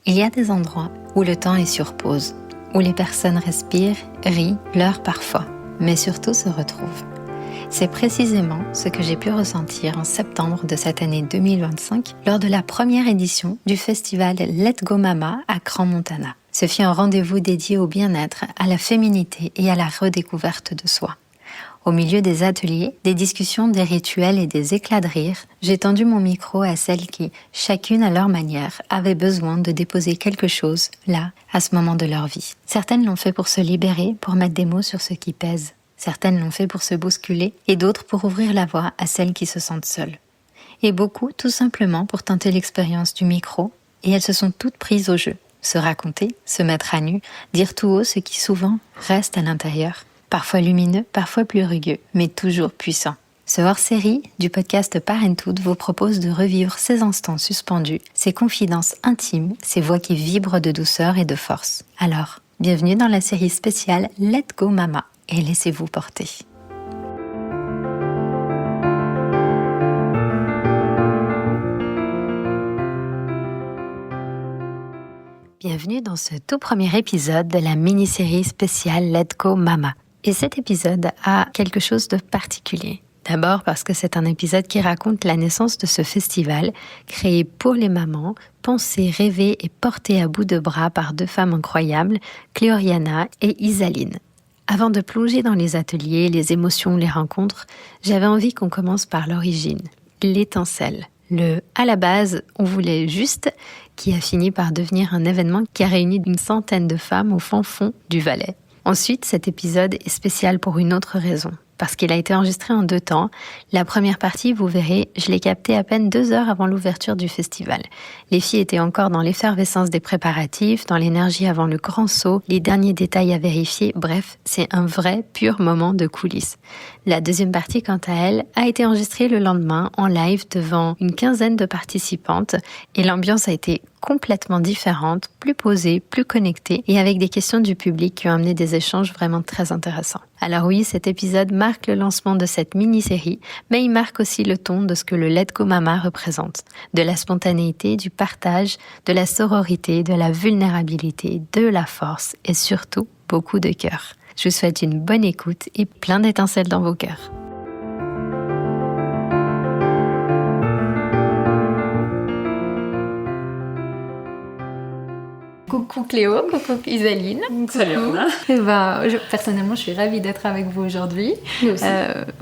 Il y a des endroits où le temps est sur pause, où les personnes respirent, rient, pleurent parfois, mais surtout se retrouvent. C'est précisément ce que j'ai pu ressentir en septembre de cette année 2025 lors de la première édition du festival Let's Go Mama à Crans-Montana. Ce fut un rendez-vous dédié au bien-être, à la féminité et à la redécouverte de soi. Au milieu des ateliers, des discussions, des rituels et des éclats de rire, j'ai tendu mon micro à celles qui, chacune à leur manière, avaient besoin de déposer quelque chose, là, à ce moment de leur vie. Certaines l'ont fait pour se libérer, pour mettre des mots sur ce qui pèse. Certaines l'ont fait pour se bousculer, et d'autres pour ouvrir la voie à celles qui se sentent seules. Et beaucoup, tout simplement, pour tenter l'expérience du micro, et elles se sont toutes prises au jeu. Se raconter, se mettre à nu, dire tout haut ce qui souvent reste à l'intérieur. Parfois lumineux, parfois plus rugueux, mais toujours puissant. Ce hors-série du podcast Parenthood vous propose de revivre ces instants suspendus, ces confidences intimes, ces voix qui vibrent de douceur et de force. Alors, bienvenue dans la série spéciale Let's Go Mama et laissez-vous porter. Bienvenue dans ce tout premier épisode de la mini-série spéciale Let's Go Mama. Et cet épisode a quelque chose de particulier. D'abord parce que c'est un épisode qui raconte la naissance de ce festival, créé pour les mamans, pensé, rêvé et porté à bout de bras par deux femmes incroyables, Cléoriana et Isaline. Avant de plonger dans les ateliers, les émotions, les rencontres, j'avais envie qu'on commence par l'origine, l'étincelle. À la base, on voulait juste, qui a fini par devenir un événement qui a réuni une centaine de femmes au fin fond du Valais. Ensuite, cet épisode est spécial pour une autre raison, parce qu'il a été enregistré en 2 temps. La première partie, vous verrez, je l'ai captée à peine 2 heures avant l'ouverture du festival. Les filles étaient encore dans l'effervescence des préparatifs, dans l'énergie avant le grand saut, les derniers détails à vérifier, bref, c'est un vrai, pur moment de coulisses. La deuxième partie, quant à elle, a été enregistrée le lendemain en live devant une quinzaine de participantes et l'ambiance a été complètement différente, plus posée, plus connectée et avec des questions du public qui ont amené des échanges vraiment très intéressants. Alors oui, cet épisode marque le lancement de cette mini-série, mais il marque aussi le ton de ce que le Let's Go Mama représente. De la spontanéité, du partage, de la sororité, de la vulnérabilité, de la force et surtout beaucoup de cœur. Je vous souhaite une bonne écoute et plein d'étincelles dans vos cœurs. Coucou Cléo, coucou Isaline. Salut Anna. Personnellement, je suis ravie d'être avec vous aujourd'hui.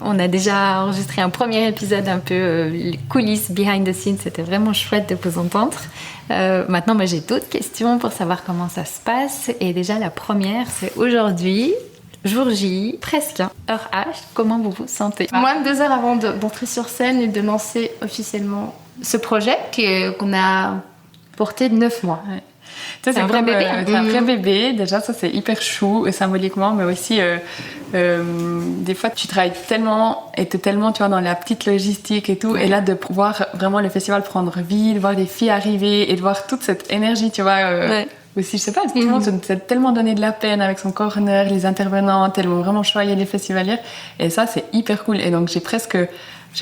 On a déjà enregistré un premier épisode un peu les coulisses, behind the scenes. C'était vraiment chouette de vous entendre. Maintenant, moi, j'ai d'autres questions pour savoir comment ça se passe. Et déjà, la première, c'est aujourd'hui, jour J, presque, heure H. Comment vous vous sentez? Moins de 2 heures avant d'entrer sur scène et de lancer officiellement ce projet qu'on a porté 9 mois. Ouais. C'est un vrai bébé. C'est un vrai bébé. Déjà, ça, c'est hyper chou, symboliquement, mais aussi, des fois, tu travailles tellement, et t'es tellement, tu vois, dans la petite logistique et tout, ouais. Et là, de voir vraiment le festival prendre vie, de voir les filles arriver, et de voir toute cette énergie, tu vois, ouais. Aussi, je sais pas, tout le monde s'est tellement donné de la peine avec son corner, les intervenantes, elles vont vraiment choyer les festivalières, et ça, c'est hyper cool. Et donc, j'ai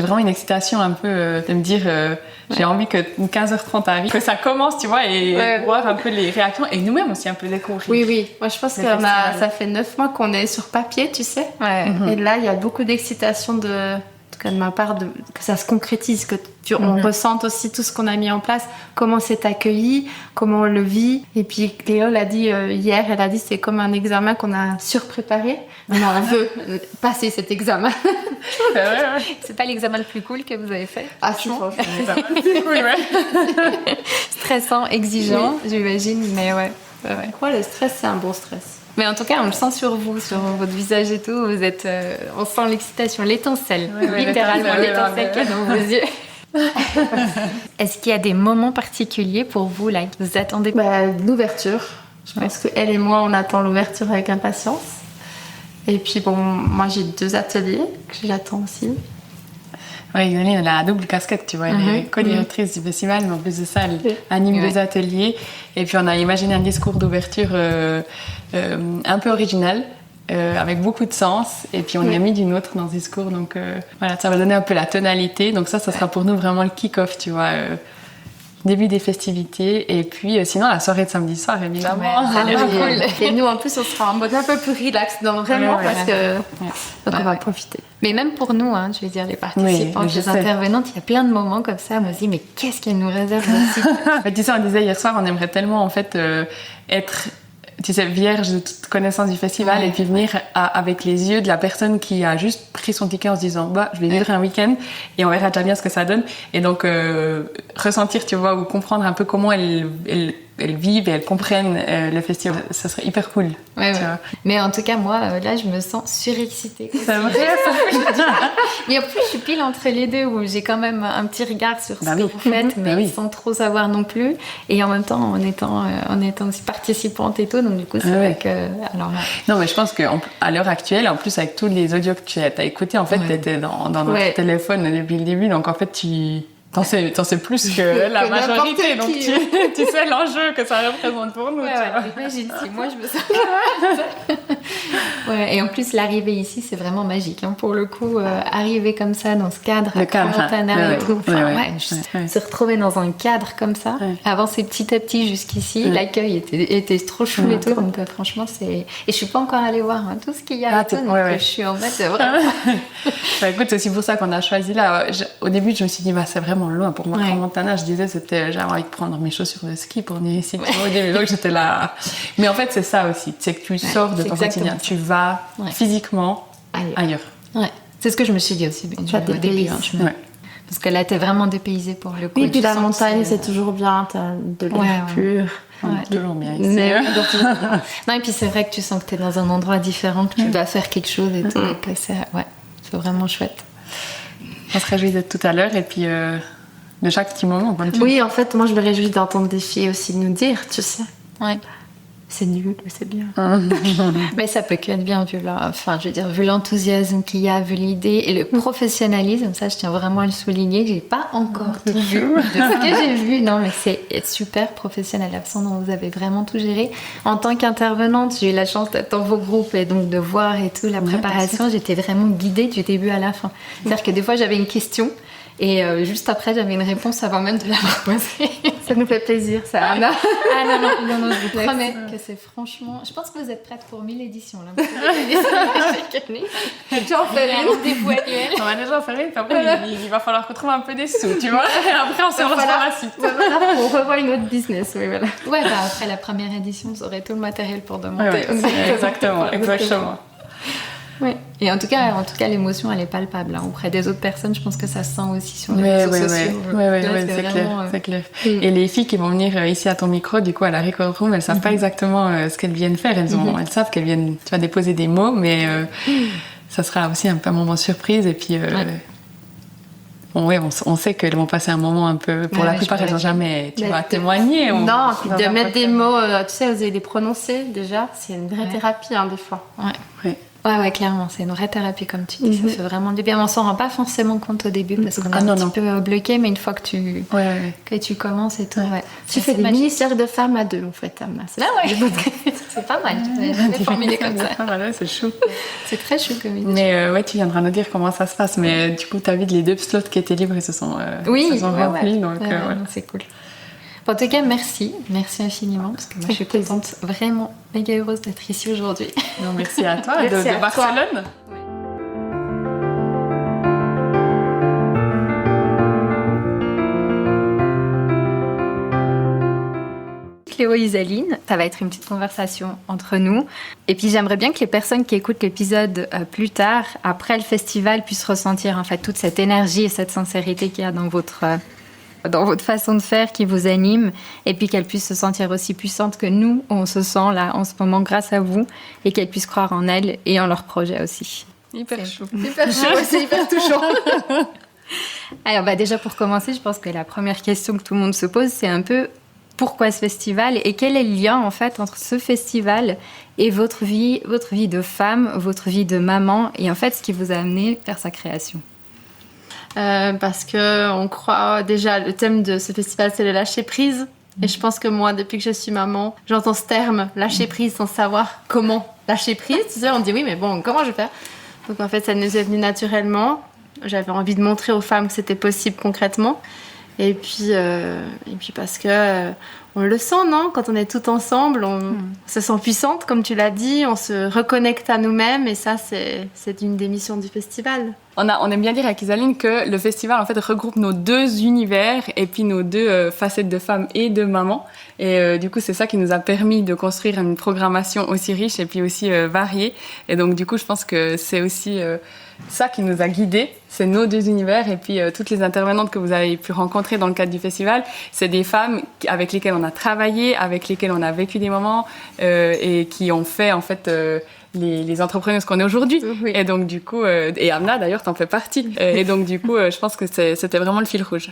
vraiment une excitation un peu de me dire j'ai envie que 15h30 arrive, que ça commence, tu vois, et voir un peu les réactions et nous-mêmes aussi un peu découvrir. Oui. Moi, je pense que ça fait 9 mois qu'on est sur papier, tu sais. Ouais. Et là, il y a beaucoup d'excitation en tout cas de ma part, que ça se concrétise, que on ressente aussi tout ce qu'on a mis en place, comment c'est accueilli, comment on le vit. Et puis Cléo l'a dit hier, elle a dit c'est comme un examen qu'on a surpréparé. On veut passer cet examen. C'est pas l'examen le plus cool que vous avez fait? Ah si, franchement. C'est cool, ouais. Stressant, exigeant, j'imagine, mais ouais. Le stress, c'est un bon stress. Mais en tout cas, on le sent sur vous, sur votre visage et tout. Vous êtes, on sent l'excitation, l'étincelle, littéralement l'étincelle qu'il y a dans vos yeux. Est-ce qu'il y a des moments particuliers pour vous là que vous attendez? L'ouverture. Je pense qu'elle et moi, on attend l'ouverture avec impatience. Et puis bon, moi j'ai 2 ateliers que j'attends aussi. Oui, Isaline, elle a la double casquette, tu vois. Elle est co-directrice du festival, mais en plus de ça, elle anime 2 ateliers. Et puis, on a imaginé un discours d'ouverture un peu original, avec beaucoup de sens. Et puis, on y a mis du nôtre dans ce discours. Donc, voilà, ça va donner un peu la tonalité. Donc ça sera pour nous vraiment le kick-off, tu vois. début des festivités. Et puis, sinon, la soirée de samedi soir, évidemment. Et nous, en plus, on sera en mode un peu plus relax, donc vraiment, parce que donc on va profiter. Mais même pour nous, je veux dire, les participants, les intervenantes, il y a plein de moments comme ça. On se dit, mais qu'est-ce qu'elle nous réserve aussi? Tu sais, on disait hier soir, on aimerait tellement, en fait, être... Tu sais, vierge de toute connaissance du festival et puis venir avec les yeux de la personne qui a juste pris son ticket en se disant je vais vivre un week-end et on verra déjà bien ce que ça donne. Et donc ressentir, tu vois, ou comprendre un peu comment elles vivent et elles comprennent le festival, ça serait hyper cool. Ouais. Mais en tout cas, moi, là, je me sens surexcitée. C'est vrai, Et en plus, je suis pile entre les deux où j'ai quand même un petit regard sur ce que vous faites, mais sans trop savoir non plus. Et en même temps, en étant aussi participante et tout, donc du coup, c'est vrai que... Alors, non, mais je pense qu'à l'heure actuelle, en plus, avec tous les audios que tu as écoutés, en fait, tu étais dans notre téléphone depuis le début, donc en fait, t'en sais plus que la majorité, donc tu sais l'enjeu que ça représente pour nous. Imagine si moi je me sens. Et en plus, l'arrivée ici, c'est vraiment magique. Pour le coup, arriver comme ça dans ce cadre, Montana et tout. Se retrouver dans un cadre comme ça, avancer petit à petit jusqu'ici, l'accueil était trop chou et tout. Donc franchement, c'est. Et je suis pas encore allée voir tout ce qu'il y a. Donc je suis en mode vraiment. Écoute, c'est aussi pour ça qu'on a choisi là. Au début, je me suis dit, c'est vraiment loin pour moi. En Montana, je disais, j'avais envie de prendre mes chaussures de ski pour venir ici. Au début, donc j'étais là. Mais en fait, c'est ça aussi. C'est que tu sors de ton quotidien. Tu vas physiquement ailleurs. C'est ce que je me suis dit aussi. Tu as des pays. Parce que là, t'es vraiment dépaysé pour le coup. Oui, puis la montagne, c'est toujours bien. T'as de l'air pur. Toujours bien ici. Non, et puis c'est vrai que tu sens que t'es dans un endroit différent, que tu dois faire quelque chose et tout. Et que c'est vraiment chouette. On se réjouit d'être tout à l'heure et puis de chaque petit moment. Oui, en fait, moi je me réjouis d'entendre des filles aussi nous dire, tu sais. C'est nul, mais c'est bien. Mais ça peut qu'être bien vu vu l'enthousiasme qu'il y a, vu l'idée et le professionnalisme. Ça, je tiens vraiment à le souligner. J'ai pas encore tout vu de ce que j'ai vu. Non, mais c'est super professionnel. La façon dont vous avez vraiment tout géré. En tant qu'intervenante, j'ai eu la chance d'être dans vos groupes et donc de voir et tout la préparation. J'étais vraiment guidée du début à la fin. C'est-à-dire que des fois, j'avais une question. Et juste après, j'avais une réponse avant même de l'avoir posée. Ça nous fait plaisir, ça, Anna. Non, je vous promets que c'est franchement... Je pense que vous êtes prête pour 1000 éditions, là. Chaque année. Tu en fais un rendez-vous annuel. On va déjà en faire une, puis après, il va falloir retrouver un peu des sous, tu vois. Et après, on se relance par la suite. On revoit une autre business, oui, voilà. Après la première édition, vous aurez tout le matériel pour demander. Exactement. Oui. Et en tout cas, l'émotion, elle est palpable. Auprès des autres personnes, je pense que ça se sent aussi sur les réseaux sociaux. C'est clair. Et les filles qui vont venir ici à ton micro, du coup, à la record room, elles savent pas exactement ce qu'elles viennent faire. Elles savent qu'elles viennent, tu vas déposer des mots, mais ça sera aussi un peu un moment surprise. Et puis, on sait qu'elles vont passer un moment un peu... Pour la plupart, elles n'ont jamais, témoigné. Non, puis de mettre des mots, tu sais, oser les prononcer, déjà, c'est une vraie thérapie, des fois. Ouais, clairement, c'est une vraie thérapie, comme tu dis. Ça fait vraiment du bien. On s'en rend pas forcément compte au début parce qu'on est un petit peu bloqué, mais une fois que tu commences et tout. Tu fais des mini-cercles de femmes à deux, en fait, Anna. C'est pas mal. Tu formulé comme ça. Voilà, c'est chou. C'est très chou comme idée. Mais tu viendras nous dire comment ça se passe. Mais du coup, t'as vu les 2 slots qui étaient libres, ils se sont remplis. Donc, c'est cool. En tout cas, merci infiniment parce que moi je suis contente, vraiment méga heureuse d'être ici aujourd'hui. Non, merci à toi de Barcelone. Cléo et Isaline, ça va être une petite conversation entre nous. Et puis j'aimerais bien que les personnes qui écoutent l'épisode plus tard, après le festival, puissent ressentir en fait toute cette énergie et cette sincérité qu'il y a dans votre façon de faire qui vous anime, et puis qu'elle puisse se sentir aussi puissante que nous, on se sent là en ce moment grâce à vous, et qu'elle puisse croire en elles et en leurs projets aussi. Hyper chaud. C'est hyper touchant. Alors déjà pour commencer, je pense que la première question que tout le monde se pose, c'est un peu pourquoi ce festival et quel est le lien en fait entre ce festival et votre vie de femme, votre vie de maman, et en fait ce qui vous a amené vers sa création. Parce que on croit déjà le thème de ce festival, c'est le lâcher prise. Et je pense que moi, depuis que je suis maman, j'entends ce terme lâcher prise sans savoir comment lâcher prise. Tu sais, on dit oui, mais bon, comment je vais faire? Donc en fait, ça nous est venu naturellement. J'avais envie de montrer aux femmes que c'était possible concrètement. Et puis parce que on le sent, non? Quand on est tout ensemble, on se sent puissante, comme tu l'as dit, on se reconnecte à nous-mêmes, et ça, c'est une des missions du festival. On aime bien dire avec Isaline que le festival en fait regroupe nos deux univers et puis nos deux facettes de femme et de maman. Et du coup, c'est ça qui nous a permis de construire une programmation aussi riche et puis aussi variée. Et donc, du coup, je pense que c'est aussi ça qui nous a guidés. C'est nos deux univers. Et puis, toutes les intervenantes que vous avez pu rencontrer dans le cadre du festival, c'est des femmes avec lesquelles on a travaillé, avec lesquelles on a vécu des moments et qui ont fait, en fait, les entrepreneuses qu'on est aujourd'hui. Oui. Et donc, du coup, et Amna, d'ailleurs, t'en fais partie. Et donc, du coup, je pense que c'était vraiment le fil rouge.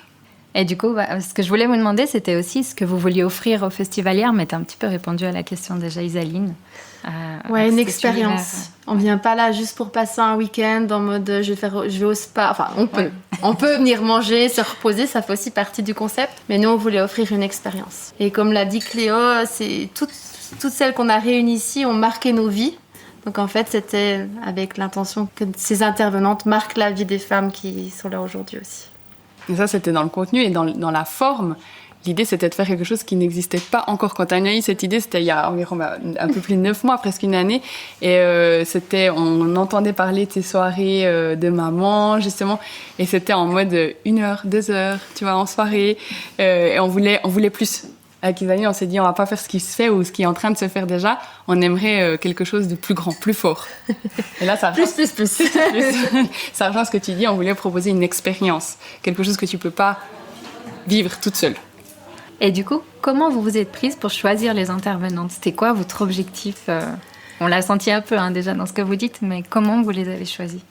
Et du coup, ce que je voulais vous demander, c'était aussi ce que vous vouliez offrir aux festivalières, mais tu as un petit peu répondu à la question déjà, Isaline. Ouais, une expérience. On vient pas là juste pour passer un week-end en mode je vais au spa. Enfin, on peut venir manger, se reposer, ça fait aussi partie du concept. Mais nous, on voulait offrir une expérience. Et comme l'a dit Cléo, c'est toutes celles qu'on a réunies ici ont marqué nos vies. Donc en fait, c'était avec l'intention que ces intervenantes marquent la vie des femmes qui sont là aujourd'hui aussi. Et ça, c'était dans le contenu et dans la forme. L'idée, c'était de faire quelque chose qui n'existait pas encore. Quand on a eu cette idée, c'était il y a environ un peu plus de 9 mois, presque une année. Et on entendait parler de ces soirées de maman, justement. Et c'était en mode 1 heure, 2 heures, tu vois, en soirée. Et on voulait plus. Avec Isaline, on s'est dit, on va pas faire ce qui se fait ou ce qui est en train de se faire déjà. On aimerait quelque chose de plus grand, plus fort. Et là, ça plus. Ça rejoint ce que tu dis. On voulait proposer une expérience, quelque chose que tu peux pas vivre toute seule. Et du coup, comment vous vous êtes prise pour choisir les intervenantes? C'était quoi votre objectif? On l'a senti un peu déjà dans ce que vous dites, mais comment vous les avez choisies?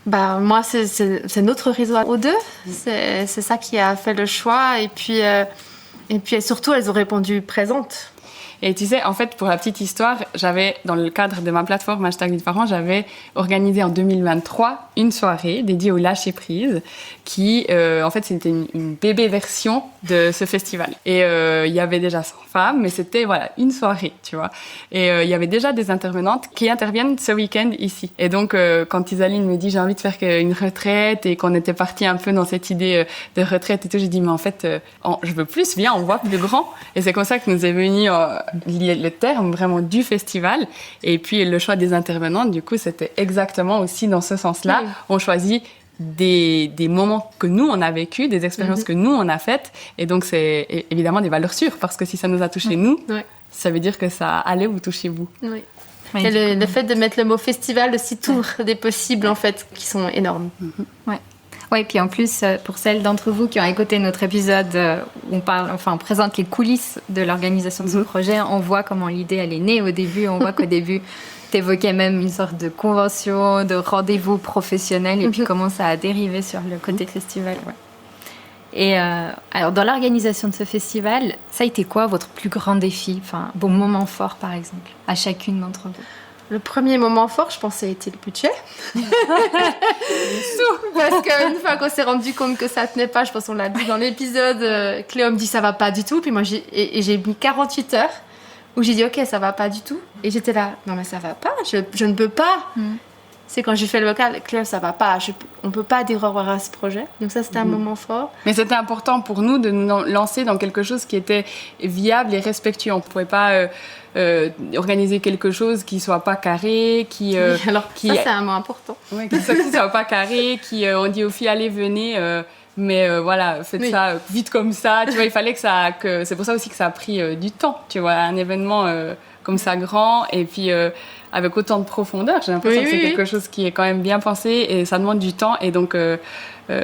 Moi, c'est notre réseau aux deux. C'est ça qui a fait le choix. Et puis surtout, elles ont répondu présentes. Et tu sais, en fait, pour la petite histoire, j'avais, dans le cadre de ma plateforme #ViteParents, j'avais organisé en 2023 une soirée dédiée au lâcher-prise qui, en fait, c'était une bébé version de ce festival. Et il y avait déjà 100 femmes, mais c'était, une soirée, tu vois. Et il y avait déjà des intervenantes qui interviennent ce week-end ici. Et donc, quand Isaline me dit, j'ai envie de faire une retraite et qu'on était parti un peu dans cette idée de retraite et tout, j'ai dit, mais en fait, je veux plus, viens, on voit plus grand. Et c'est comme ça que nous est venu le terme vraiment du festival. Et puis, le choix des intervenantes, du coup, c'était exactement aussi dans ce sens-là. Oui. On choisit des moments que nous, on a vécu, des expériences que nous, on a faites. Et donc, c'est évidemment des valeurs sûres, parce que si ça nous a touché nous, ça veut dire que ça allait vous toucher vous. Oui. Et le fait de mettre le mot festival aussi t'ouvre des possibles, en fait, qui sont énormes. Ouais. Oui, puis en plus, pour celles d'entre vous qui ont écouté notre épisode où on présente les coulisses de l'organisation de ce projet, on voit comment l'idée, elle est née au début. On voit qu'au début, t'évoquais même une sorte de convention, de rendez-vous professionnel, et puis comment ça a dérivé sur le côté festival. Ouais. Et alors, dans l'organisation de ce festival, ça a été quoi votre plus grand défi, vos moments forts, par exemple, à chacune d'entre vous? Le premier moment fort, je pense, ça a été le budget. Parce qu'une fois qu'on s'est rendu compte que ça tenait pas, je pense qu'on l'a dit dans l'épisode, Cléo me dit ça va pas du tout. Puis moi, j'ai mis 48 heures où j'ai dit ok, ça va pas du tout. Et j'étais là, non mais ça va pas, je ne peux pas. C'est quand j'ai fait le vocal, Cléo, ça va pas, on peut pas dire au revoir à ce projet. Donc ça, c'était un moment fort. Mais c'était important pour nous de nous lancer dans quelque chose qui était viable et respectueux. On pouvait pas organiser quelque chose qui soit pas carré, ça c'est un mot important. Ouais, qui soit pas carré, on dit aux filles allez venez, mais faites ça vite comme ça. Tu vois, il fallait c'est pour ça aussi que ça a pris du temps. Tu vois, un événement comme ça grand et puis avec autant de profondeur, j'ai l'impression que c'est quelque chose qui est quand même bien pensé et ça demande du temps. Et donc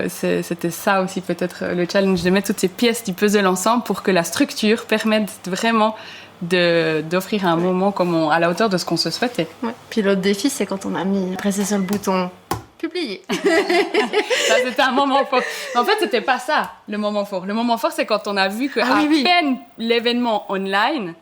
c'était ça aussi peut-être le challenge, de mettre toutes ces pièces du puzzle ensemble pour que la structure permette vraiment d'offrir un moment à la hauteur de ce qu'on se souhaitait. Ouais. Puis l'autre défi, c'est quand on a pressé sur le bouton publier. Ça, c'était un moment fort. En fait, c'était pas ça, le moment fort. Le moment fort, c'est quand on a vu qu'à peine l'événement online,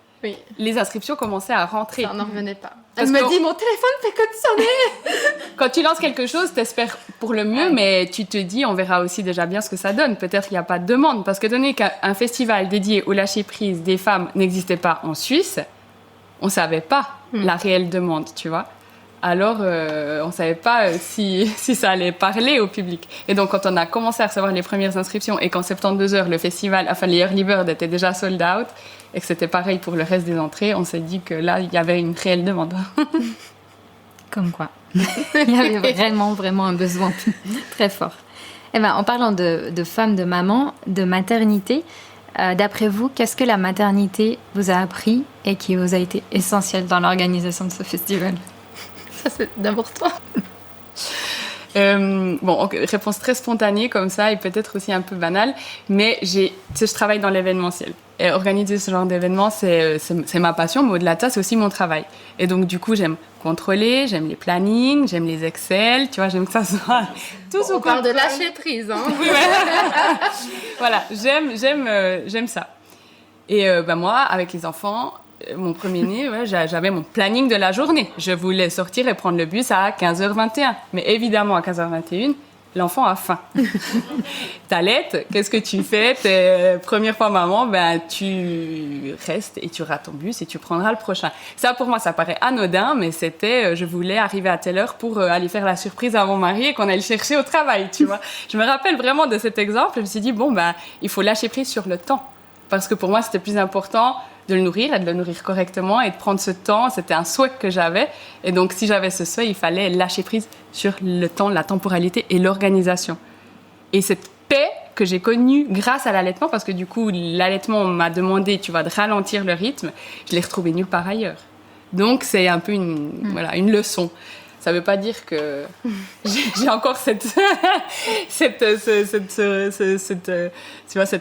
les inscriptions commençaient à rentrer. Ça n'en revenait pas. Elle me dit, mon téléphone fait que de sonner. Quand tu lances quelque chose, t'espères pour le mieux, mais tu te dis, on verra aussi déjà bien ce que ça donne. Peut-être qu'il n'y a pas de demande. Parce que donné qu'un festival dédié au lâcher-prise des femmes n'existait pas en Suisse, on ne savait pas la réelle demande, tu vois. Alors, on ne savait pas si ça allait parler au public. Et donc, quand on a commencé à recevoir les premières inscriptions et qu'en 72 heures, le festival, enfin, les Early Bird étaient déjà sold out et que c'était pareil pour le reste des entrées, on s'est dit que là, il y avait une réelle demande. Comme quoi. Il y avait vraiment un besoin très fort. Eh ben, en parlant de femmes, de mamans, de maternité, d'après vous, qu'est-ce que la maternité vous a appris et qui vous a été essentiel dans l'organisation de ce festival ? Ça, c'est d'abord toi. Réponse très spontanée comme ça et peut-être aussi un peu banale, mais je travaille dans l'événementiel. Et organiser ce genre d'événement, c'est ma passion, mais au-delà de ça, c'est aussi mon travail. Et donc, du coup, j'aime contrôler, j'aime les plannings, j'aime les Excel, tu vois, j'aime que ça soit tout On parle de lâcher prise, hein. Oui, ouais. Voilà, j'aime ça. Et moi, avec les enfants, mon premier-né, j'avais mon planning de la journée. Je voulais sortir et prendre le bus à 15h21. Mais évidemment, à 15h21, l'enfant a faim. T'allaites, qu'est-ce que tu fais? T'es première fois maman, tu restes et tu rates ton bus et tu prendras le prochain. Ça, pour moi, ça paraît anodin, mais c'était, je voulais arriver à telle heure pour aller faire la surprise à mon mari et qu'on aille le chercher au travail, tu vois. Je me rappelle vraiment de cet exemple. Je me suis dit, il faut lâcher prise sur le temps. Parce que pour moi, c'était plus important de le nourrir et de le nourrir correctement et de prendre ce temps. C'était un souhait que j'avais. Et donc, si j'avais ce souhait, il fallait lâcher prise sur le temps, la temporalité et l'organisation. Et cette paix que j'ai connue grâce à l'allaitement, parce que du coup, l'allaitement m'a demandé, tu vois, de ralentir le rythme, je l'ai retrouvé nulle part ailleurs. Donc, c'est un peu une leçon. Ça ne veut pas dire que j'ai encore cet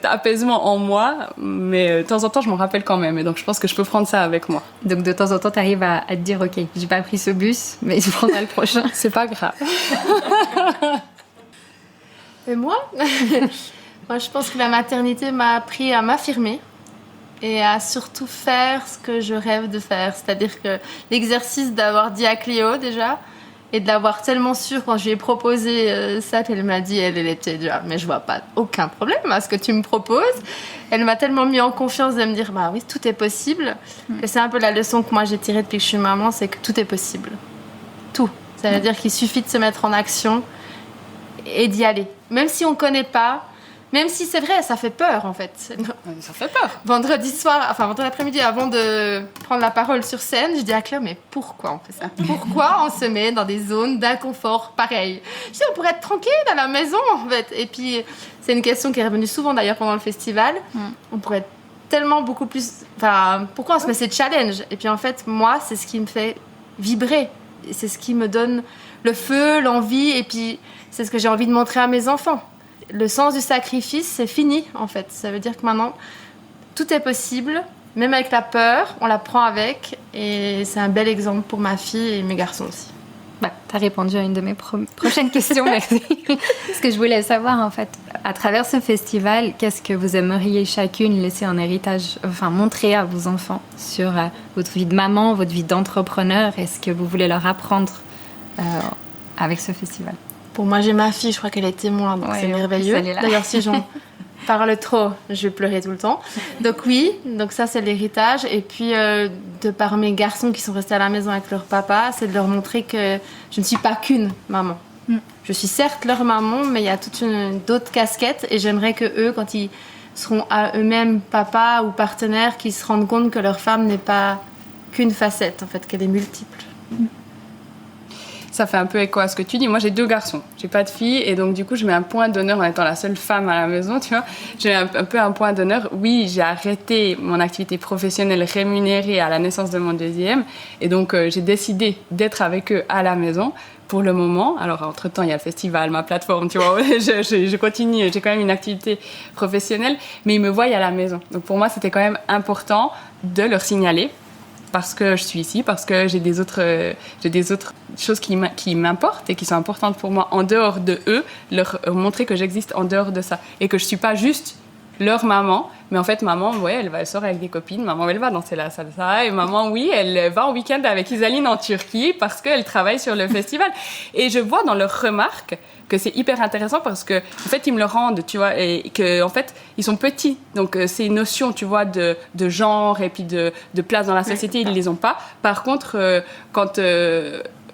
apaisement en moi, mais de temps en temps, je m'en rappelle quand même. Et donc, je pense que je peux prendre ça avec moi. Donc, de temps en temps, tu arrives à te dire, OK, j'ai pas pris ce bus, mais je prendrai le prochain. C'est pas grave. Et moi, je pense que la maternité m'a appris à m'affirmer et à surtout faire ce que je rêve de faire. C'est-à-dire que l'exercice d'avoir dit à Cléo déjà, et de l'avoir tellement sûre quand je lui ai proposé ça, qu'elle m'a dit, elle était déjà, mais je vois pas aucun problème à ce que tu me proposes. Elle m'a tellement mis en confiance de me dire, oui, tout est possible. Que c'est un peu la leçon que moi j'ai tirée depuis que je suis maman, c'est que tout est possible. Tout. Ça veut dire qu'il suffit de se mettre en action et d'y aller. Même si on connaît pas, même si c'est vrai, ça fait peur en fait. Ça fait peur. Vendredi après-midi, avant de prendre la parole sur scène, je dis à Claire, mais pourquoi on fait ça? Pourquoi on se met dans des zones d'inconfort pareil? Je dis, on pourrait être tranquille à la maison en fait. Et puis, c'est une question qui est revenue souvent d'ailleurs pendant le festival. On pourrait être tellement beaucoup plus... pourquoi on se met ces challenges? Et puis en fait, moi, c'est ce qui me fait vibrer. Et c'est ce qui me donne le feu, l'envie, et puis c'est ce que j'ai envie de montrer à mes enfants. Le sens du sacrifice, c'est fini, en fait. Ça veut dire que maintenant, tout est possible, même avec la peur, on la prend avec. Et c'est un bel exemple pour ma fille et mes garçons aussi. Tu as répondu à une de mes prochaines questions, merci. Ce que je voulais savoir, en fait, à travers ce festival, qu'est-ce que vous aimeriez chacune laisser en héritage, montrer à vos enfants sur votre vie de maman, votre vie d'entrepreneur, et ce que vous voulez leur apprendre avec ce festival? Pour moi, j'ai ma fille, je crois qu'elle est témoin, donc c'est merveilleux. D'ailleurs, si j'en parle trop, je vais pleurer tout le temps. Donc oui, donc ça c'est l'héritage. Et puis, de par mes garçons qui sont restés à la maison avec leur papa, c'est de leur montrer que je ne suis pas qu'une maman. Je suis certes leur maman, mais il y a d'autres casquettes. Et j'aimerais que eux, quand ils seront à eux-mêmes papa ou partenaires, qu'ils se rendent compte que leur femme n'est pas qu'une facette, en fait, qu'elle est multiple. Ça fait un peu écho à ce que tu dis. Moi, j'ai 2 garçons. J'ai pas de fille. Et donc, du coup, je mets un point d'honneur en étant la seule femme à la maison, tu vois. J'ai un peu un point d'honneur. Oui, j'ai arrêté mon activité professionnelle rémunérée à la naissance de mon deuxième. Et donc, j'ai décidé d'être avec eux à la maison pour le moment. Alors, entre-temps, il y a le festival, ma plateforme, tu vois. Je continue. J'ai quand même une activité professionnelle. Mais ils me voient à la maison. Donc, pour moi, c'était quand même important de leur signaler. Parce que je suis ici, parce que j'ai des autres choses qui m'importent et qui sont importantes pour moi en dehors de eux, leur montrer que j'existe en dehors de ça et que je suis pas juste leur maman, mais en fait maman, elle sort avec des copines, maman elle va danser la salsa et maman elle va en week-end avec Isaline en Turquie parce qu'elle travaille sur le festival. Et je vois dans leurs remarques que c'est hyper intéressant parce que en fait ils me le rendent, tu vois, et que en fait ils sont petits, donc ces notions, tu vois, de genre et puis de place dans la société, ils les ont pas. Par contre quand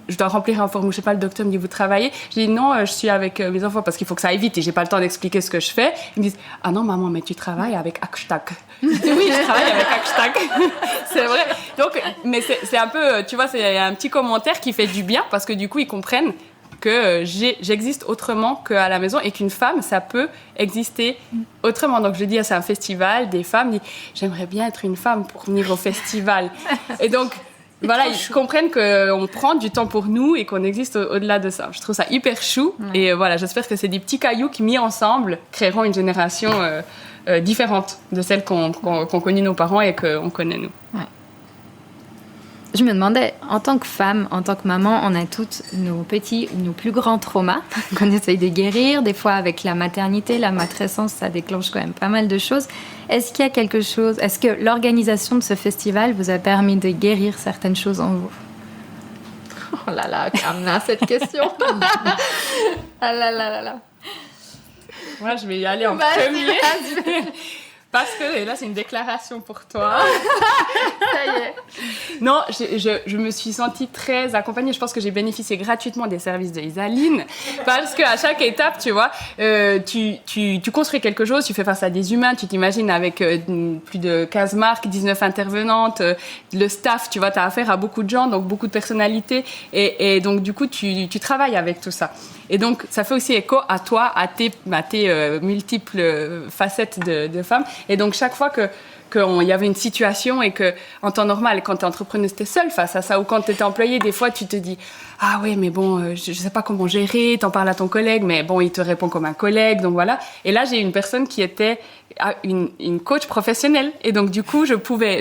je dois remplir un formulaire, je sais pas, le docteur me dit, vous travaillez? Je dis, non, je suis avec mes enfants parce qu'il faut que ça aille vite et j'ai pas le temps d'expliquer ce que je fais. Ils me disent, ah non, maman, mais tu travailles avec Hashtag. Je dis, oui, je travaille avec Hashtag. C'est vrai. Donc, mais c'est un peu, tu vois, c'est un petit commentaire qui fait du bien parce que du coup, ils comprennent que j'existe autrement qu'à la maison et qu'une femme, ça peut exister autrement. Donc, je dis, c'est un festival, des femmes disent, j'aimerais bien être une femme pour venir au festival. Et donc, voilà, ils comprennent qu'on prend du temps pour nous et qu'on existe au-delà de ça. Je trouve ça hyper chou. Ouais. Et voilà, j'espère que c'est des petits cailloux qui, mis ensemble, créeront une génération différente de celle qu'ont connue nos parents et qu'on connaît nous. Ouais. Je me demandais, en tant que femme, en tant que maman, on a toutes nos petits ou nos plus grands traumas qu'on essaye de guérir. Des fois, avec la maternité, la matrescence, ça déclenche quand même pas mal de choses. Est-ce qu'il y a quelque chose... Est-ce que l'organisation de ce festival vous a permis de guérir certaines choses en vous? Oh là là, Kamna, cette question. Ah là là là là. Moi, je vais y aller en premier. Parce que, et là, c'est une déclaration pour toi. Ça y est. Non, je me suis sentie très accompagnée. Je pense que j'ai bénéficié gratuitement des services de Isaline. Parce qu'à chaque étape, tu vois, tu construis quelque chose, tu fais face à des humains, tu t'imagines avec plus de 15 marques, 19 intervenantes, le staff, tu vois, tu as affaire à beaucoup de gens, donc beaucoup de personnalités. Et donc, du coup, tu travailles avec tout ça. Et donc, ça fait aussi écho à toi, à tes multiples facettes de femmes. Et donc, chaque fois qu'il y avait une situation et que, en temps normal, quand tu es entrepreneuse, tu es seule face à ça, ou quand tu es employée, des fois, tu te dis « Ah oui, mais bon, je sais pas comment gérer, t'en parles à ton collègue, mais bon, il te répond comme un collègue, donc voilà. » Et là, j'ai une personne qui était une coach professionnelle. Et donc, du coup, je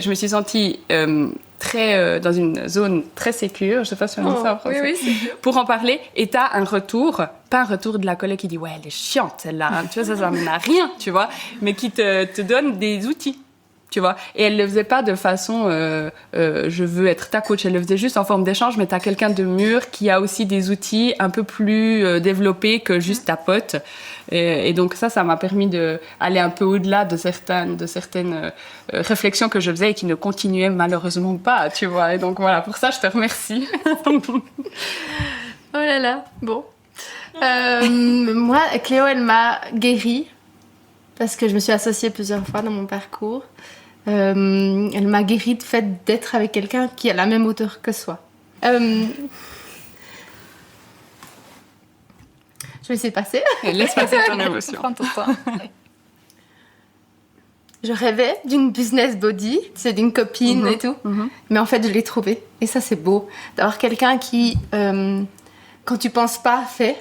me suis sentie dans une zone très sécure, je sais pas si on dit ça en français, oui, pour en parler, et t'as un retour, pas un retour de la collègue qui dit « Ouais, elle est chiante, celle-là, hein. Tu vois, ça mène à rien, tu vois, mais qui te donne des outils. » Tu vois, et elle le faisait pas de façon je veux être ta coach, elle le faisait juste en forme d'échange, mais t'as quelqu'un de mûr qui a aussi des outils un peu plus développés que juste ta pote, et donc ça m'a permis d'aller un peu au-delà de certaines réflexions que je faisais et qui ne continuaient malheureusement pas, tu vois, et donc voilà, pour ça je te remercie. Oh là là, bon. Moi, Cléo, elle m'a guérie parce que je me suis associée plusieurs fois dans mon parcours. Elle m'a guérie du fait d'être avec quelqu'un qui a la même hauteur que soi. Je vais laisser passer. Laisse passer ton émotion. Prends ton temps. Je rêvais d'une business body, c'est d'une copine et tout. Mais en fait, je l'ai trouvée. Et ça, c'est beau. D'avoir quelqu'un qui, quand tu penses pas, fait.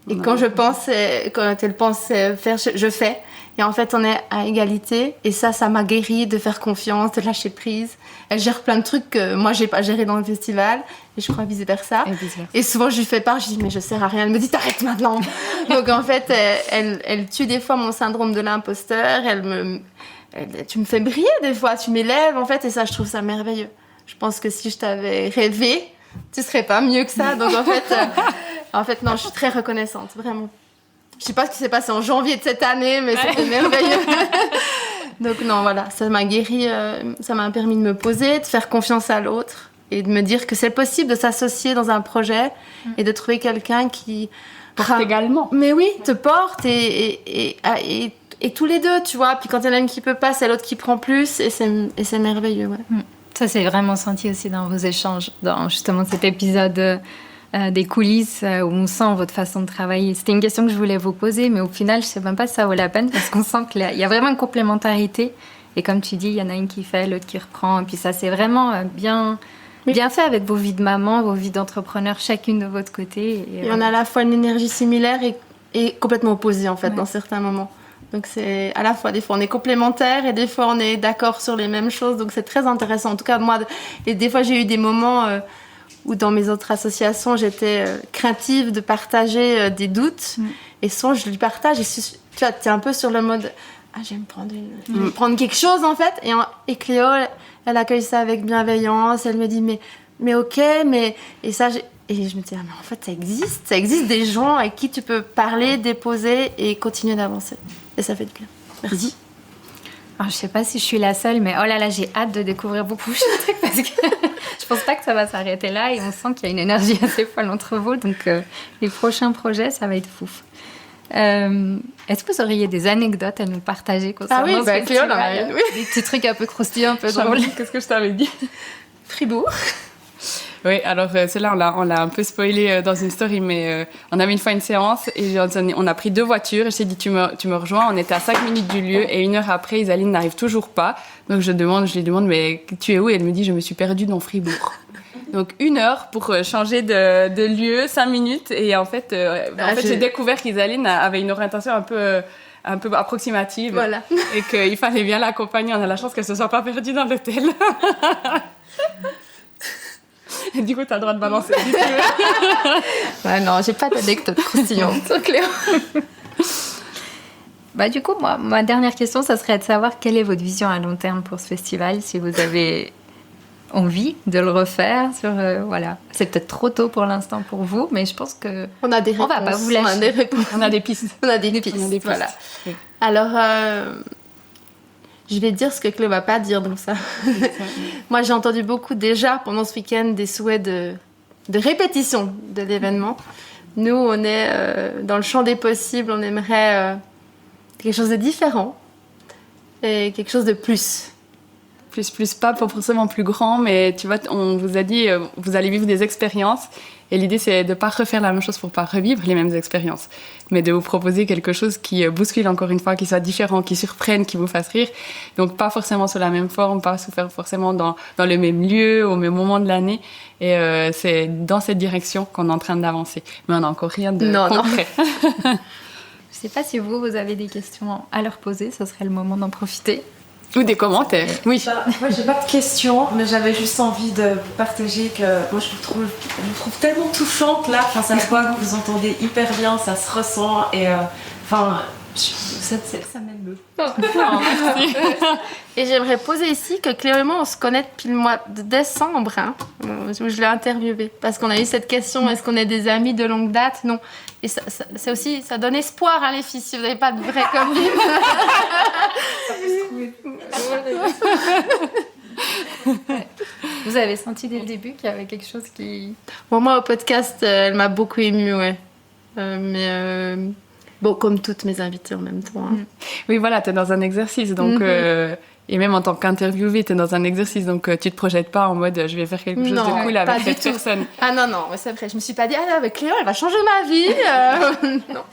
Et quand elle pense faire, je fais. Et en fait, on est à égalité. Et ça m'a guérie de faire confiance, de lâcher prise. Elle gère plein de trucs que moi, j'ai pas géré dans le festival. Et je crois vice-versa. Et souvent, je lui fais part, je dis, mais je sers à rien. Elle me dit, t'arrêtes maintenant. Donc, en fait, elle tue des fois mon syndrome de l'imposteur. Tu me fais briller des fois. Tu m'élèves, en fait. Et ça, je trouve ça merveilleux. Je pense que si je t'avais rêvé, tu serais pas mieux que ça. Donc, en fait, non, je suis très reconnaissante, vraiment. Je sais pas ce qui s'est passé en janvier de cette année, mais c'était merveilleux. Donc non, voilà, ça m'a guérie, ça m'a permis de me poser, de faire confiance à l'autre et de me dire que c'est possible de s'associer dans un projet et de trouver quelqu'un qui... Porte également. Mais oui, te porte et tous les deux, tu vois. Puis quand il y en a une qui peut pas, c'est l'autre qui prend plus et c'est merveilleux, ouais. Ça, c'est vraiment senti aussi dans vos échanges, dans justement cet épisode... des coulisses où on sent votre façon de travailler. C'était une question que je voulais vous poser, mais au final, je ne sais même pas si ça vaut la peine parce qu'on sent qu'il y a vraiment une complémentarité. Et comme tu dis, il y en a une qui fait, l'autre qui reprend. Et puis ça, c'est vraiment bien fait avec vos vies de maman, vos vies d'entrepreneur, chacune de votre côté. Et on a à la fois une énergie similaire et complètement opposée, en fait, dans certains moments. Donc c'est à la fois, des fois on est complémentaires et des fois on est d'accord sur les mêmes choses. Donc c'est très intéressant. En tout cas, moi, et des fois j'ai eu des moments... où dans mes autres associations, j'étais craintive de partager des doutes. Et souvent, je lui partage. Et tu vois, t'es un peu sur le mode « Ah, je vais me prendre quelque chose, en fait. » Et Cléo, elle accueille ça avec bienveillance. Elle me dit « Mais ok, mais... » Et ça, et je me dis « Ah, mais en fait, ça existe des gens avec qui tu peux parler, déposer et continuer d'avancer. » Et ça fait du bien. Merci. Alors, je sais pas si je suis la seule, mais oh là là, j'ai hâte de découvrir beaucoup de trucs parce que je pense pas que ça va s'arrêter là et on sent qu'il y a une énergie assez folle entre vous. Donc, les prochains projets, ça va être fou. Est-ce que vous auriez des anecdotes à nous partager concernant ce festival? Des petits trucs un peu croustillants, un peu drôles. Qu'est-ce que je t'avais dit? Fribourg. Oui, alors celle-là, on l'a un peu spoilé dans une story, mais on avait une fois une séance et on a pris 2 voitures et je t'ai dit tu me rejoins, on était à 5 minutes du lieu et 1 heure après, Isaline n'arrive toujours pas. Donc je lui demande mais tu es où? Et elle me dit je me suis perdue dans Fribourg. Donc 1 heure pour changer de lieu, 5 minutes et en fait j'ai découvert qu'Isaline avait une orientation un peu approximative. Voilà. Et qu'il fallait bien l'accompagner. On a la chance qu'elle ne se soit pas perdue dans l'hôtel. Et du coup, tu as le droit de balancer si tu veux. Ouais, non, j'ai pas d'anecdote croustillante, Cléo. Du coup, moi, ma dernière question, ça serait de savoir quelle est votre vision à long terme pour ce festival, si vous avez envie de le refaire. Voilà. C'est peut-être trop tôt pour l'instant pour vous, mais je pense que on a des réponses. On va pas vous lâcher. On a des réponses. On a des pistes. On a des pistes. Voilà. Oui. Alors, je vais dire ce que Cléo va pas dire, donc ça. Moi, j'ai entendu beaucoup déjà pendant ce week-end des souhaits de répétition de l'événement. Nous, on est dans le champ des possibles. On aimerait quelque chose de différent et quelque chose de plus. Plus, pas forcément plus grand, mais tu vois, on vous a dit, vous allez vivre des expériences. Et l'idée, c'est de ne pas refaire la même chose pour ne pas revivre les mêmes expériences, mais de vous proposer quelque chose qui bouscule encore une fois, qui soit différent, qui surprenne, qui vous fasse rire. Donc, pas forcément sur la même forme, pas forcément dans le même lieu, au même moment de l'année. Et c'est dans cette direction qu'on est en train d'avancer. Mais on n'a encore rien de concret. Je ne sais pas si vous avez des questions à leur poser, ce serait le moment d'en profiter. Ou des commentaires, oui. Moi, j'ai pas de questions, mais j'avais juste envie de partager que moi, je vous trouve tellement touchante là. Enfin, ça se voit que vous entendez hyper bien, ça se ressent et ça m'émeut. Et j'aimerais poser ici que Cléo et moi, on se connaît depuis le mois de décembre, où je l'ai interviewé, parce qu'on a eu cette question, est-ce qu'on est des amis de longue date? Non. Et c'est aussi, ça donne espoir, hein, les filles, si vous n'avez pas de vraie copine. Vous avez senti dès le début qu'il y avait quelque chose qui... Bon, moi, au podcast, elle m'a beaucoup émue, ouais. Bon, comme toutes mes invitées en même temps. Hein. Oui, voilà, t'es dans un exercice, donc... Et même en tant qu'interviewée, t'es dans un exercice, donc tu te projettes pas en mode je vais faire quelque chose de cool avec cette personne. Ah non, c'est vrai. Je me suis pas dit, avec Cléo, elle va changer ma vie. Non.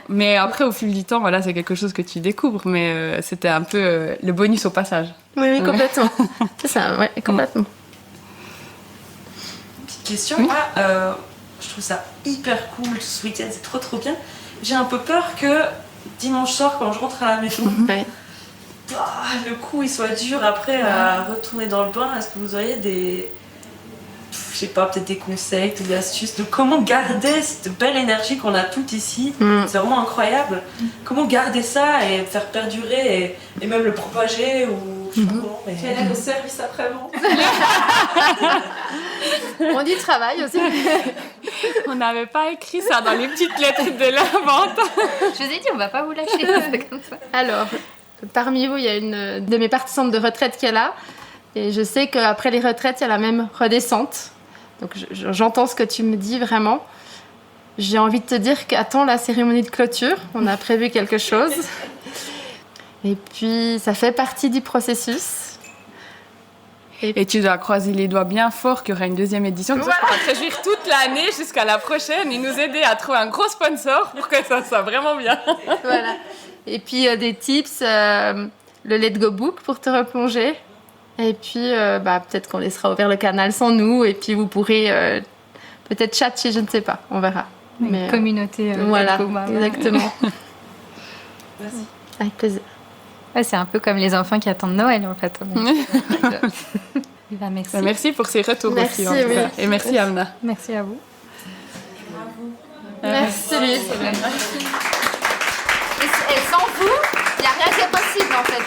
Mais après, au fil du temps, voilà, c'est quelque chose que tu découvres, mais c'était un peu le bonus au passage. Oui, complètement. C'est ça, ouais, complètement. Petite question, moi, je trouve ça hyper cool ce week-end, c'est trop bien. J'ai un peu peur que dimanche soir, quand je rentre à la maison, le coup il soit dur après à retourner dans le bain. Est-ce que vous auriez des, je sais pas, peut-être des conseils, des astuces de comment garder cette belle énergie qu'on a toutes ici? C'est vraiment incroyable. Comment garder ça et faire perdurer et même le propager ou je sais pas comment. Mais... Tu as le service après-vente. On y travaille aussi. On n'avait pas écrit ça dans les petites lettres de la vente. Je vous ai dit, on va pas vous lâcher. Comme ça. Alors, parmi vous, il y a une de mes participantes de retraite qui est là. Et je sais qu'après les retraites, il y a la même redescente. Donc j'entends ce que tu me dis vraiment. J'ai envie de te dire qu'attends la cérémonie de clôture. On a prévu quelque chose. Et puis, ça fait partie du processus. Et tu dois croiser les doigts bien fort qu'il y aura une deuxième édition. Voilà. Ça va te réjouir toute l'année jusqu'à la prochaine et nous aider à trouver un gros sponsor pour que ça soit vraiment bien. Voilà. Et puis des tips, le Let Go Book pour te replonger. Et puis peut-être qu'on laissera ouvert le canal sans nous. Et puis vous pourrez peut-être chatcher, je ne sais pas, on verra. Mais communauté. Voilà, exactement. Merci. Avec plaisir. Ouais, c'est un peu comme les enfants qui attendent Noël en fait. Merci. Merci pour ces retours aussi. Oui. Et merci Amna. Merci à vous. Merci. Et sans vous, il n'y a rien qui est possible en fait.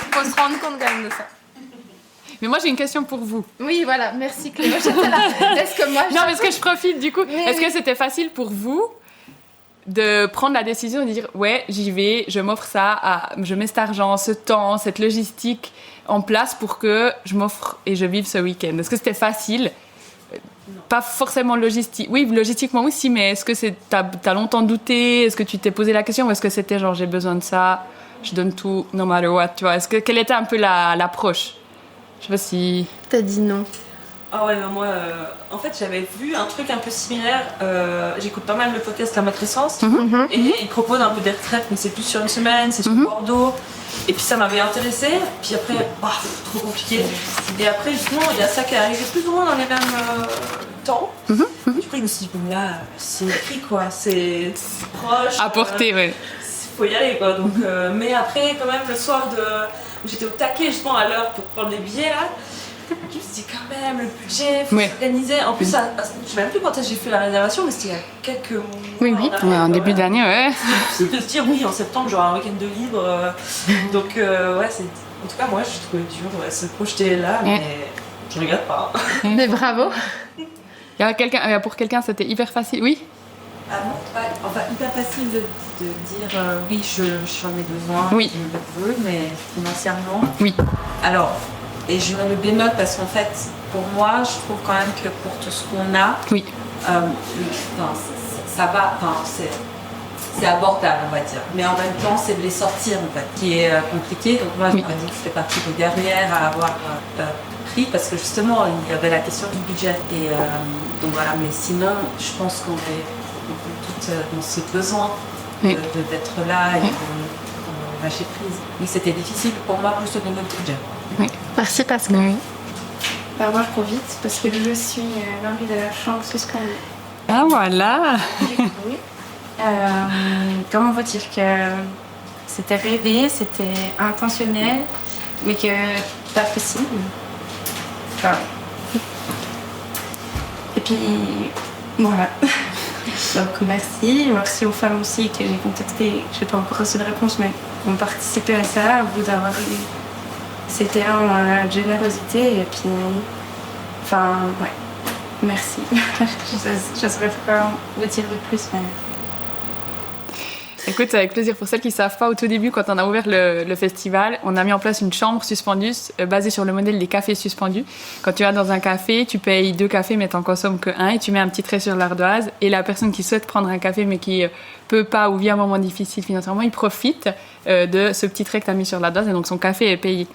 Il faut se rendre compte quand même de ça. Mais moi j'ai une question pour vous. Oui, voilà, merci Cléo, j'étais là. Est-ce que moi... Non, parce que je profite du coup. Est-ce que c'était facile pour vous de prendre la décision de dire ouais, j'y vais, je m'offre ça, je mets cet argent, ce temps, cette logistique en place pour que je m'offre et je vive ce week-end. Est-ce que c'était facile ? Pas forcément logistique. Oui, logistiquement aussi, mais est-ce que t'as longtemps douté ? Est-ce que tu t'es posé la question ou est-ce que c'était genre j'ai besoin de ça, je donne tout, no matter what, tu vois ? Quelle était un peu l'approche ? Je sais pas si... T'as dit non. Ah ouais, moi, en fait, j'avais vu un truc un peu similaire. J'écoute pas mal le podcast La Matrescence. Et ils proposent un peu des retraites, mais c'est plus sur une semaine, c'est sur Bordeaux. Et puis ça m'avait intéressée. Puis après, trop compliqué. Et après, justement, il y a ça qui est arrivé plus ou moins dans les mêmes temps. Du coup, je me suis dit, bon, là, c'est écrit, quoi. C'est proche. À porter, ouais. Faut y aller, quoi. Donc, mais après, quand même, le soir où j'étais au taquet, justement, à l'heure pour prendre les billets, là. Je me suis dit quand même, le budget, faut s'organiser. En plus, je ne sais même plus quand j'ai fait la réservation, mais c'était il y a quelques mois. Oui. En début d'année, ouais. Je me dire, oui, en septembre, j'aurai un week-end de libre. Donc, ouais, en tout cas, moi, je trouvais dur se projeter là, mais je regrette pas. Mais bravo. Pour quelqu'un, c'était hyper facile, oui. Ah non, enfin, hyper facile de dire oui, j'en ai besoin, je le veux, mais financièrement. Oui. Alors. Et je mets le bémol parce qu'en fait, pour moi, je trouve quand même que pour tout ce qu'on a, ça va, c'est abordable, on va dire. Mais en même temps, c'est de les sortir, en fait, qui est compliqué. Donc moi, je me dis que je fais partie des dernières à avoir pris parce que justement, il y avait la question du budget. Et donc voilà, mais sinon, je pense qu'on est toutes dans ce besoin d'être là et de lâcher prise. Oui, c'était difficile pour moi plus de donner le budget. Oui. Merci Pascal. Bah, moi je prends vite parce que je suis l'envie de la chambre suspendue. Ah voilà. Oui. Comment vous dire que c'était rêvé, c'était intentionnel, mais que pas possible. Enfin. Et puis voilà. Donc merci aux femmes aussi que j'ai contactées. Je n'ai pas encore reçu de réponse, mais ont participé à ça, au bout d'avoir eu c'était en générosité et puis enfin ouais merci. Je saurais pas vous dire de plus, mais écoute, avec plaisir. Pour celles qui ne savent pas, au tout début, quand on a ouvert le festival, on a mis en place une chambre suspendue basée sur le modèle des cafés suspendus. Quand tu vas dans un café, tu payes 2 cafés mais tu n'en consommes que 1 et tu mets un petit trait sur l'ardoise et la personne qui souhaite prendre un café mais qui peut pas ou vit un moment difficile financièrement, il profite de ce petit trait que tu as mis sur l'ardoise et donc son café est payé.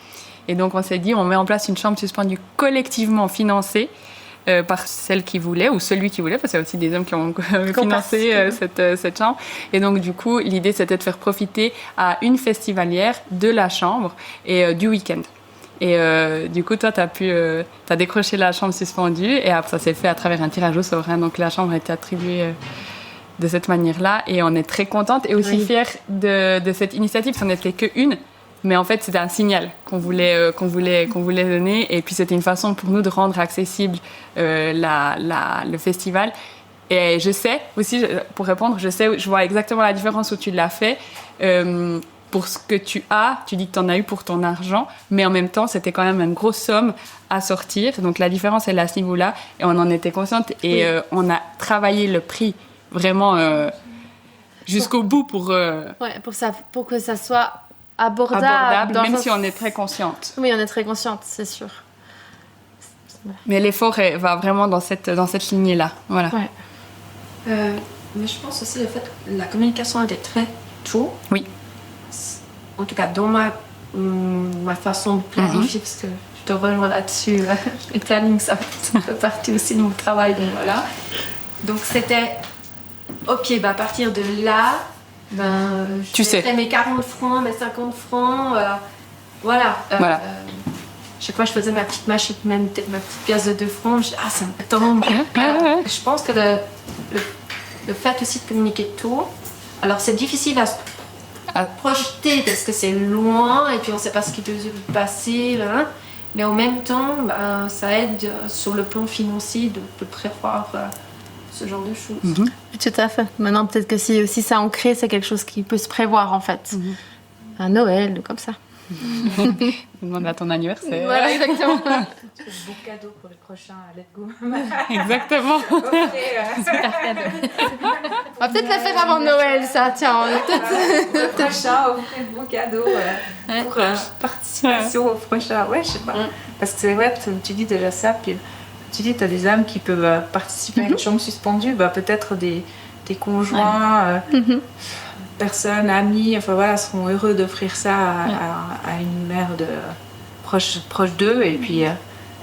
Et donc on s'est dit, on met en place une chambre suspendue collectivement financée par celle qui voulait ou celui qui voulait, parce qu'il y a aussi des hommes qui ont financé cette chambre. Et donc du coup, l'idée c'était de faire profiter à une festivalière de la chambre et du week-end. Et du coup, toi, t'as décroché la chambre suspendue et après ça s'est fait à travers un tirage au sort. Donc la chambre a été attribuée de cette manière-là et on est très contente et aussi fière de cette initiative. Ça n'était qu'une. Mais en fait, c'était un signal qu'on voulait donner. Et puis, c'était une façon pour nous de rendre accessible le festival. Et je sais aussi, pour répondre, je vois exactement la différence où tu l'as fait. Pour ce que tu dis que tu en as eu pour ton argent. Mais en même temps, c'était quand même une grosse somme à sortir. Donc, la différence, elle est à ce niveau-là. Et on en était consciente. Et on a travaillé le prix vraiment jusqu'au bout pour que ça soit abordable même si on est très consciente. Oui, on est très consciente, c'est sûr. Mais l'effort va vraiment dans cette lignée-là. Voilà. Ouais. Mais je pense aussi le fait que la communication était très tôt. Oui. En tout cas, dans ma façon de planifier, parce que je te rejoins là-dessus. Le planning, ça fait partie aussi de mon travail. Donc voilà. Donc c'était, ok, à partir de là, je mettrais mes 40 francs, mes 50 francs, voilà. Chaque fois je faisais ma petite machine, même peut-être ma petite pièce de 2 francs, ça me tombe. Je pense que le fait aussi de communiquer tôt, alors c'est difficile à projeter parce que c'est loin et puis on ne sait pas ce qui peut se passer, là, mais en même temps, ça aide sur le plan financier de prévoir ce genre de choses. Tout à fait. Maintenant, peut-être que si aussi ça ancré, c'est quelque chose qui peut se prévoir en fait. Un Noël, comme ça. Demande à ton anniversaire. Voilà, exactement. Beau cadeau pour le prochain Let's Go. Exactement. Super cadeau. On va peut-être la faire avant Noël, ça, tiens. Le prochain, offrir de beaux cadeaux pour participation au prochain. Ouais, je sais pas. Parce que c'est vrai, tu dis déjà ça, puis tu dis, tu as des âmes qui peuvent participer à une chambre suspendue, peut-être des conjoints, personnes, amis, enfin voilà, seront heureux d'offrir ça à une mère proche d'eux, et puis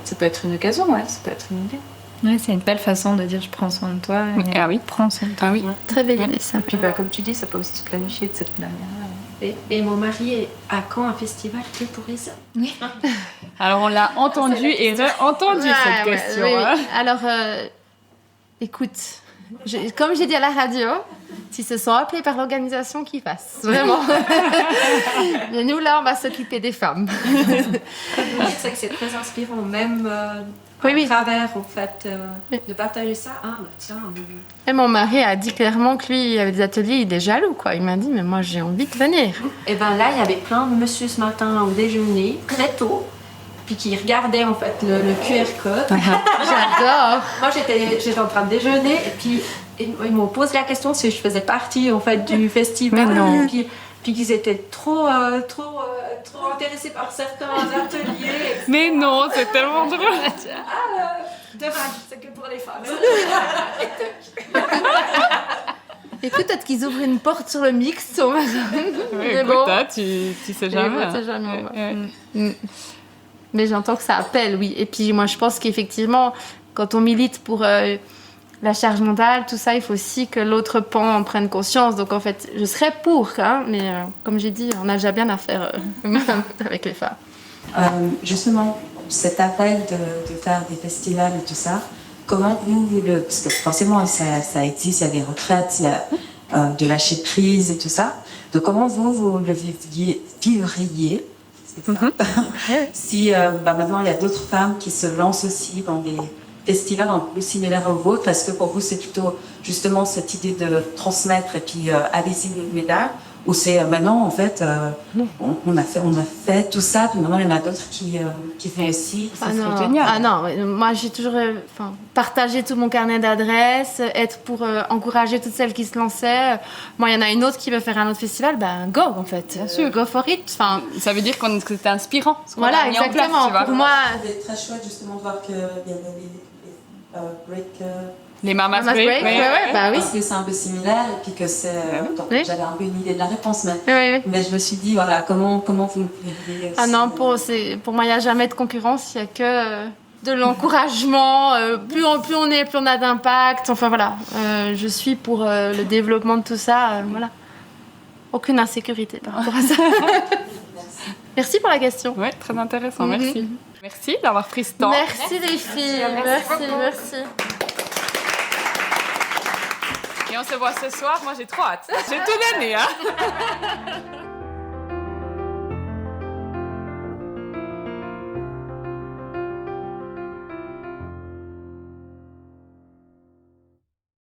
ça peut être une occasion, ça peut être une idée. Ouais, c'est une belle façon de dire je prends soin de toi. Et, ah oui, prends soin de toi. Ah oui. Très belle idée, ça. Et puis comme tu dis, ça peut aussi se planifier de cette manière. Et mon mari est à quand un festival que pour les hommes? Oui. Alors on l'a entendu et re-entendu cette question. Oui. Hein. Alors, écoute, comme j'ai dit à la radio, s'ils se sont appelés par l'organisation, qu'ils fassent. Vraiment. Mais nous, là, on va s'occuper des femmes. C'est que c'est très inspirant, même Oui. à travers, en fait, de partager ça. Ah, tiens, Et mon mari a dit clairement que lui, il avait des ateliers, il est jaloux, quoi. Il m'a dit, mais moi, j'ai envie de venir. Et ben là, il y avait plein de monsieur ce matin au déjeuner, très tôt, puis qui regardaient en fait le QR code. J'adore. Moi, j'étais en train de déjeuner, et puis ils m'ont posé la question si je faisais partie en fait du festival. Mais non. Puis qu'ils étaient trop intéressés par certains ateliers. Mais non, c'est tellement drôle. De rage, c'est que pour les femmes. Et peut-être qu'ils ouvrent une porte sur le mix. Oui, Mais écoute, bon. hein, tu sais jamais. Tu sais jamais, Ouais. Mais j'entends que ça appelle, oui. Et puis moi, je pense qu'effectivement, quand on milite pour la charge mentale, tout ça, il faut aussi que l'autre pan en prenne conscience. Donc en fait, je serais pour, mais comme j'ai dit, on a déjà bien à faire avec les femmes. Justement, cet appel de faire des festivals et tout ça, comment parce que forcément ça existe, il y a des retraites, il y a de lâcher prise et tout ça. Donc comment vous le vivriez si maintenant il y a d'autres femmes qui se lancent aussi dans des festivals un peu similaires aux vôtres, parce que pour vous c'est plutôt justement cette idée de transmettre et puis allez-y les médailles, ou c'est maintenant en fait on a fait tout ça, puis maintenant il y en a d'autres qui font aussi, ça serait génial. Ah non, moi j'ai toujours partagé tout mon carnet d'adresses, être pour encourager toutes celles qui se lançaient. Moi il y en a une autre qui veut faire un autre festival, go en fait. Bien sûr. Go for it. Enfin, Ça veut dire que c'était inspirant. Ce qu'on voilà, a mis en place, exactement. tu vois. Pour moi, C'était très chouette justement de voir qu'il y avait les break. Les Mamas Mamas Break, Break, ouais, bah oui. Parce que c'est un peu similaire et puis que c'est. Oui. J'avais un peu une idée de la réponse, mais, Oui. mais je me suis dit, voilà, comment vous verriez. Ah non, pour moi, il n'y a jamais de concurrence, il n'y a que de l'encouragement. Plus on est, plus on a d'impact. Enfin voilà, je suis pour le développement de tout ça. Voilà. Aucune insécurité par rapport à ça. Merci pour la question. Ouais, très intéressant, merci. Merci d'avoir pris ce temps. Merci les filles, merci. Et on se voit ce soir, moi j'ai trop hâte. J'ai tout donné, hein.